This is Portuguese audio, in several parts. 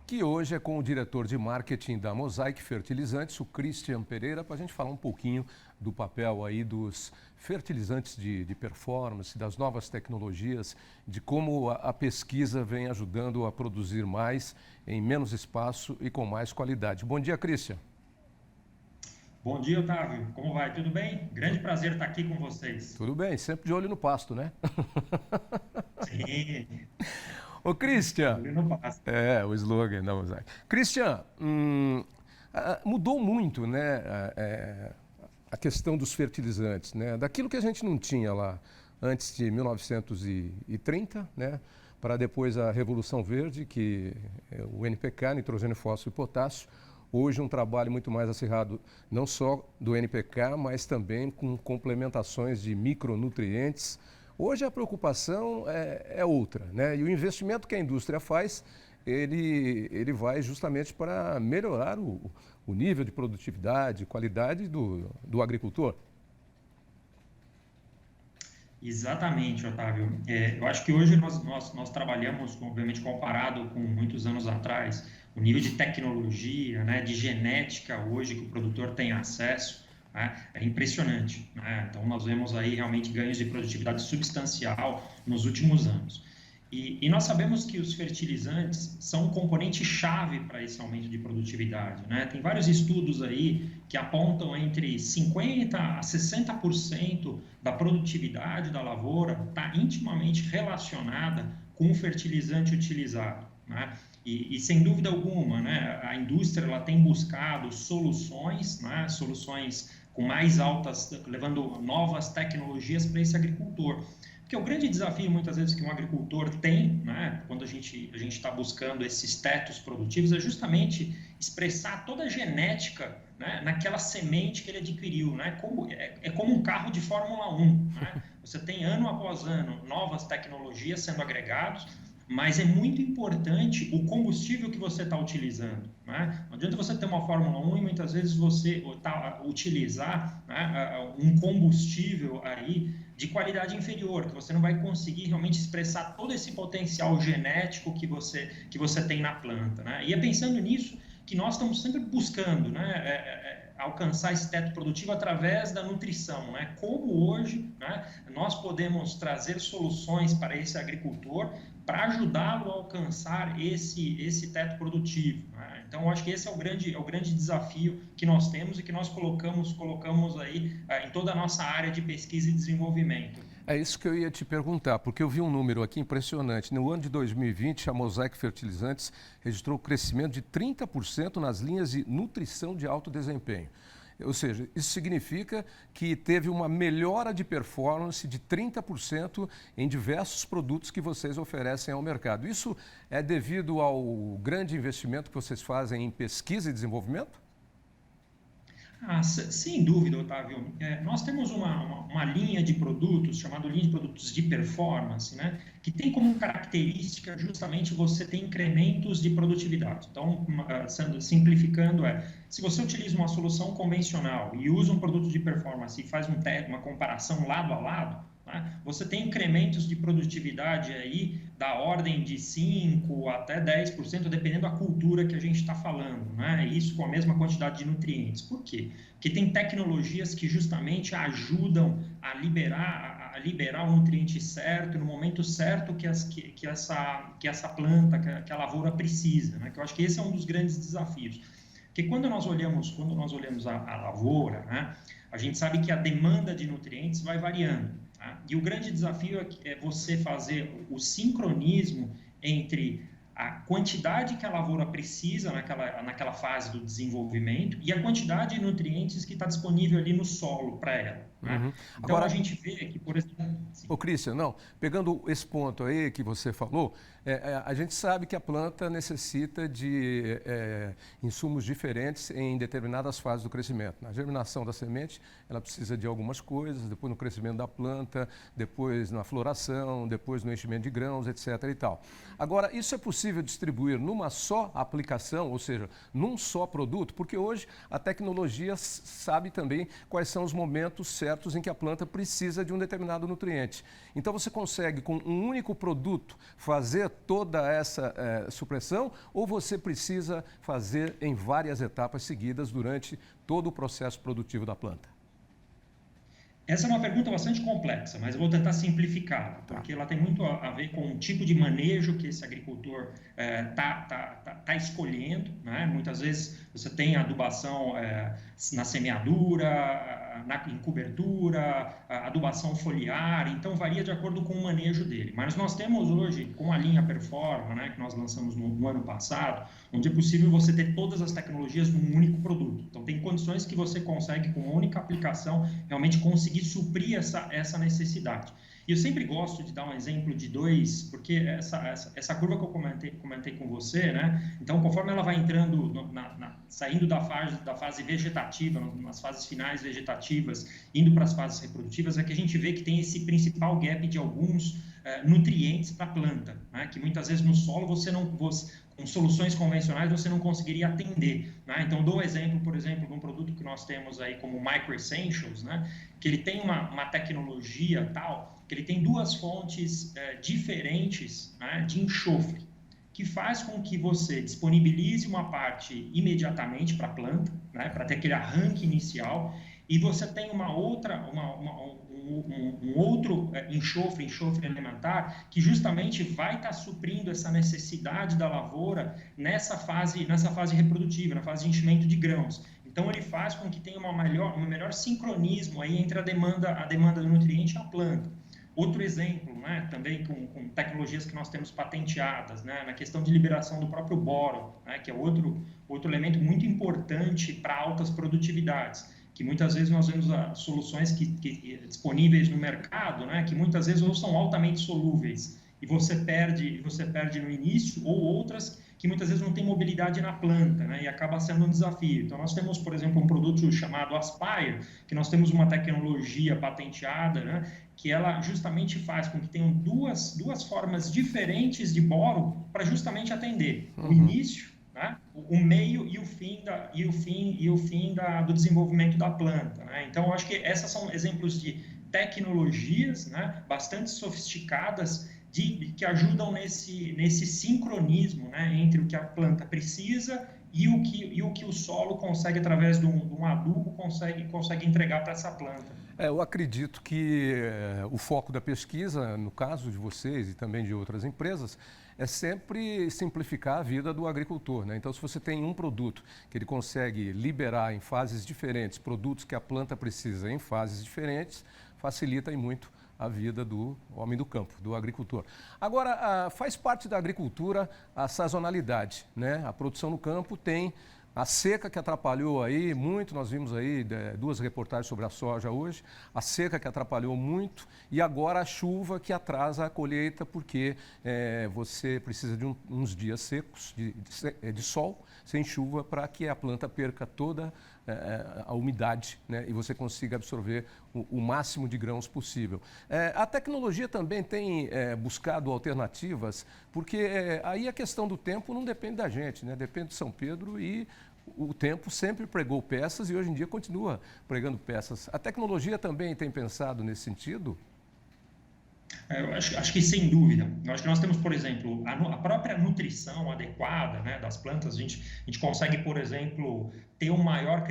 que hoje é com o diretor de marketing da Mosaic Fertilizantes, o Christian Pereira, para a gente falar um pouquinho do papel aí dos fertilizantes de performance, das novas tecnologias, de como a pesquisa vem ajudando a produzir mais em menos espaço e com mais qualidade. Bom dia, Christian. Bom dia, Otávio. Como vai? Tudo bem? Grande prazer estar aqui com vocês. Tudo bem, sempre de olho no pasto, né? Sim, Ô, Christian, olho no pasto. o slogan da Mosaic. Christian, mudou muito, né, a questão dos fertilizantes, né? Daquilo que a gente não tinha lá antes de 1930, né, para depois a Revolução Verde, que é o NPK, nitrogênio, fósforo e potássio. Hoje um trabalho muito mais acirrado, não só do NPK, mas também com complementações de micronutrientes. Hoje a preocupação é outra, né? E o investimento que a indústria faz, ele vai justamente para melhorar o nível de produtividade, qualidade do agricultor. Exatamente, Otávio. Eu acho que hoje nós trabalhamos, obviamente, comparado com muitos anos atrás, o nível de tecnologia, né, de genética hoje que o produtor tem acesso, né, é impressionante, né? Então, nós vemos aí realmente ganhos de produtividade substancial nos últimos anos. E nós sabemos que os fertilizantes são um componente-chave para esse aumento de produtividade, né? Tem vários estudos aí que apontam entre 50% a 60% da produtividade da lavoura está intimamente relacionada com o fertilizante utilizado, né? E sem dúvida alguma, né, a indústria ela tem buscado soluções, né, soluções com mais altas, levando novas tecnologias para esse agricultor. Porque o grande desafio, muitas vezes, que um agricultor tem, né, quando a gente está buscando esses tetos produtivos, é justamente expressar toda a genética, né, naquela semente que ele adquiriu. Né? É como um carro de Fórmula 1. Né? Você tem, ano após ano, novas tecnologias sendo agregadas, mas é muito importante o combustível que você está utilizando. Né? Não adianta você ter uma Fórmula 1 e muitas vezes você utilizar, né, um combustível aí de qualidade inferior, que você não vai conseguir realmente expressar todo esse potencial genético que você tem na planta. Né? E é pensando nisso que nós estamos sempre buscando, né, alcançar esse teto produtivo através da nutrição. Né? Como hoje, né, nós podemos trazer soluções para esse agricultor para ajudá-lo a alcançar esse teto produtivo. Né? Então, eu acho que esse é o grande desafio que nós temos e que nós colocamos aí em toda a nossa área de pesquisa e desenvolvimento. É isso que eu ia te perguntar, porque eu vi um número aqui impressionante. No ano de 2020, a Mosaic Fertilizantes registrou um crescimento de 30% nas linhas de nutrição de alto desempenho. Ou seja, isso significa que teve uma melhora de performance de 30% em diversos produtos que vocês oferecem ao mercado. Isso é devido ao grande investimento que vocês fazem em pesquisa e desenvolvimento? Sem dúvida, Otávio. Nós temos uma linha de produtos, chamada linha de produtos de performance, né, que tem como característica justamente você ter incrementos de produtividade. Então, simplificando, se você utiliza uma solução convencional e usa um produto de performance e faz uma comparação lado a lado, né, você tem incrementos de produtividade aí da ordem de 5% até 10%, dependendo da cultura que a gente está falando, né? Isso com a mesma quantidade de nutrientes. Por quê? Porque tem tecnologias que justamente ajudam a liberar o nutriente certo, no momento certo que essa planta, que a lavoura precisa, né? Que eu acho que esse é um dos grandes desafios. Porque quando nós olhamos a lavoura, né, a gente sabe que a demanda de nutrientes vai variando. Tá? E o grande desafio é você fazer o sincronismo entre a quantidade que a lavoura precisa naquela fase do desenvolvimento e a quantidade de nutrientes que está disponível ali no solo para ela. Né? Uhum. Então, a Agora, gente vê que, por exemplo... ô Christian, não, pegando esse ponto aí que você falou, a gente sabe que a planta necessita de insumos diferentes em determinadas fases do crescimento. Na germinação da semente, ela precisa de algumas coisas, depois no crescimento da planta, depois na floração, depois no enchimento de grãos, etc. e tal. Agora, isso é possível distribuir numa só aplicação, ou seja, num só produto? Porque hoje a tecnologia sabe também quais são os momentos certos em que a planta precisa de um determinado nutriente. nutriente. Então você consegue, com um único produto, fazer toda essa supressão, ou você precisa fazer em várias etapas seguidas durante todo o processo produtivo da planta? Essa é uma pergunta bastante complexa, mas eu vou tentar simplificá-la, porque ela tem muito a ver com o tipo de manejo que esse agricultor tá escolhendo, né? Muitas vezes você tem adubação na semeadura, em cobertura, adubação foliar, então varia de acordo com o manejo dele. Mas nós temos hoje, com a linha Performa, né, que nós lançamos no ano passado, onde é possível você ter todas as tecnologias num único produto. Então tem condições que você consegue, com uma única aplicação, realmente conseguir suprir essa necessidade. E eu sempre gosto de dar um exemplo de dois, porque essa curva que eu comentei com você, né? Então, conforme ela vai entrando, saindo da fase vegetativa, nas fases finais vegetativas, indo para as fases reprodutivas, é que a gente vê que tem esse principal gap de alguns nutrientes para a planta, né? Que muitas vezes no solo com soluções convencionais você não conseguiria atender, né? Então, dou um exemplo, por exemplo, de um produto que nós temos aí como Micro Essentials, né? Que ele tem uma tecnologia tal, que ele tem duas fontes diferentes, né, de enxofre, que faz com que você disponibilize uma parte imediatamente para a planta, né, para ter aquele arranque inicial, e você tem um outro enxofre elementar, que justamente vai estar suprindo essa necessidade da lavoura nessa fase reprodutiva, na fase de enchimento de grãos. Então, ele faz com que tenha um melhor sincronismo aí entre a demanda do nutriente e a planta. Outro exemplo, né, também com tecnologias que nós temos patenteadas, né, na questão de liberação do próprio boro, né, que é outro elemento muito importante para altas produtividades, que muitas vezes nós vemos soluções disponíveis no mercado, né, que muitas vezes ou são altamente solúveis e você perde no início, ou outras que muitas vezes não tem mobilidade na planta, né, e acaba sendo um desafio. Então, nós temos, por exemplo, um produto chamado Aspire, que nós temos uma tecnologia patenteada, né, que ela justamente faz com que tenham duas formas diferentes de boro para justamente atender o início, né, o meio e o fim do desenvolvimento da planta, né? Então, eu acho que esses são exemplos de tecnologias, né, bastante sofisticadas, que ajudam nesse sincronismo, né, entre o que a planta precisa e o que o solo consegue, através de um adubo, consegue entregar para essa planta. Eu acredito que o foco da pesquisa, no caso de vocês e também de outras empresas, é sempre simplificar a vida do agricultor, né? Então, se você tem um produto que ele consegue liberar em fases diferentes, produtos que a planta precisa em fases diferentes, facilita e muito a vida do homem do campo, do agricultor. Agora, faz parte da agricultura a sazonalidade, né? A produção no campo tem a seca que atrapalhou aí muito, nós vimos aí duas reportagens sobre a soja hoje, a seca que atrapalhou muito e agora a chuva que atrasa a colheita porque você precisa de uns dias secos de sol, sem chuva, para que a planta perca toda a umidade, né, e você consiga absorver o máximo de grãos possível. A tecnologia também tem buscado alternativas, porque aí a questão do tempo não depende da gente, né, depende de São Pedro, e o tempo sempre pregou peças e hoje em dia continua pregando peças. A tecnologia também tem pensado nesse sentido? Eu acho que sem dúvida. Eu acho que nós temos, por exemplo, a própria nutrição adequada, né, das plantas. A gente consegue, por exemplo, ter um maior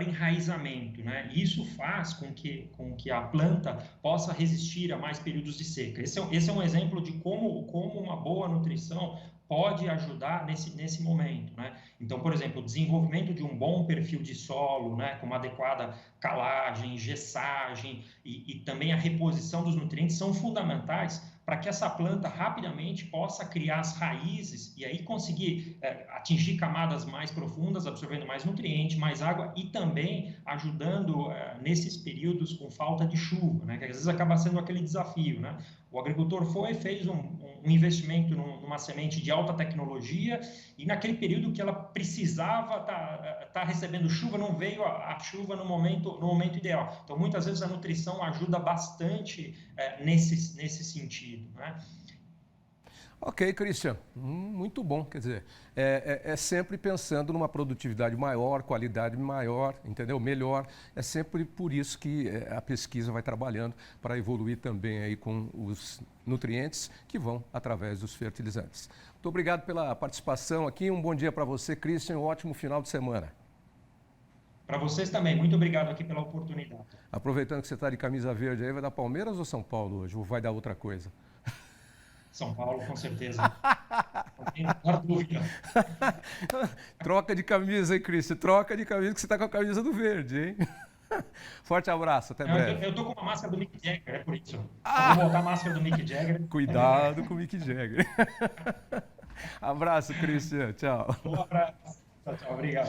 enraizamento, né? E isso faz com que a planta possa resistir a mais períodos de seca. Esse é um exemplo de como uma boa nutrição pode ajudar nesse momento, né? Então, por exemplo, o desenvolvimento de um bom perfil de solo, né, com uma adequada calagem, gessagem e também a reposição dos nutrientes são fundamentais para que essa planta rapidamente possa criar as raízes e aí conseguir atingir camadas mais profundas, absorvendo mais nutrientes, mais água e também ajudando nesses períodos com falta de chuva, né, que às vezes acaba sendo aquele desafio, né? O agricultor fez um investimento numa semente de alta tecnologia e naquele período que ela precisava tá recebendo chuva, não veio a chuva no momento ideal. Então, muitas vezes a nutrição ajuda bastante nesse sentido, né? Ok, Christian, muito bom. Quer dizer, é sempre pensando numa produtividade maior, qualidade maior, entendeu? Melhor. É sempre por isso que a pesquisa vai trabalhando para evoluir também aí com os nutrientes que vão através dos fertilizantes. Muito obrigado pela participação aqui. Um bom dia para você, Christian. Um ótimo final de semana. Para vocês também, muito obrigado aqui pela oportunidade. Aproveitando que você está de camisa verde aí, vai dar Palmeiras ou São Paulo hoje? Ou vai dar outra coisa? São Paulo, com certeza. Não tenho a menor dúvida. Troca de camisa, hein, Christian? Troca de camisa, que você está com a camisa do verde, hein? Forte abraço, até breve. Eu tô com uma máscara do Mick Jagger, é por isso. Eu vou botar a máscara do Mick Jagger. Cuidado com o Mick Jagger. Abraço, Christian. Tchau. Um abraço. Tchau, tchau. Obrigado.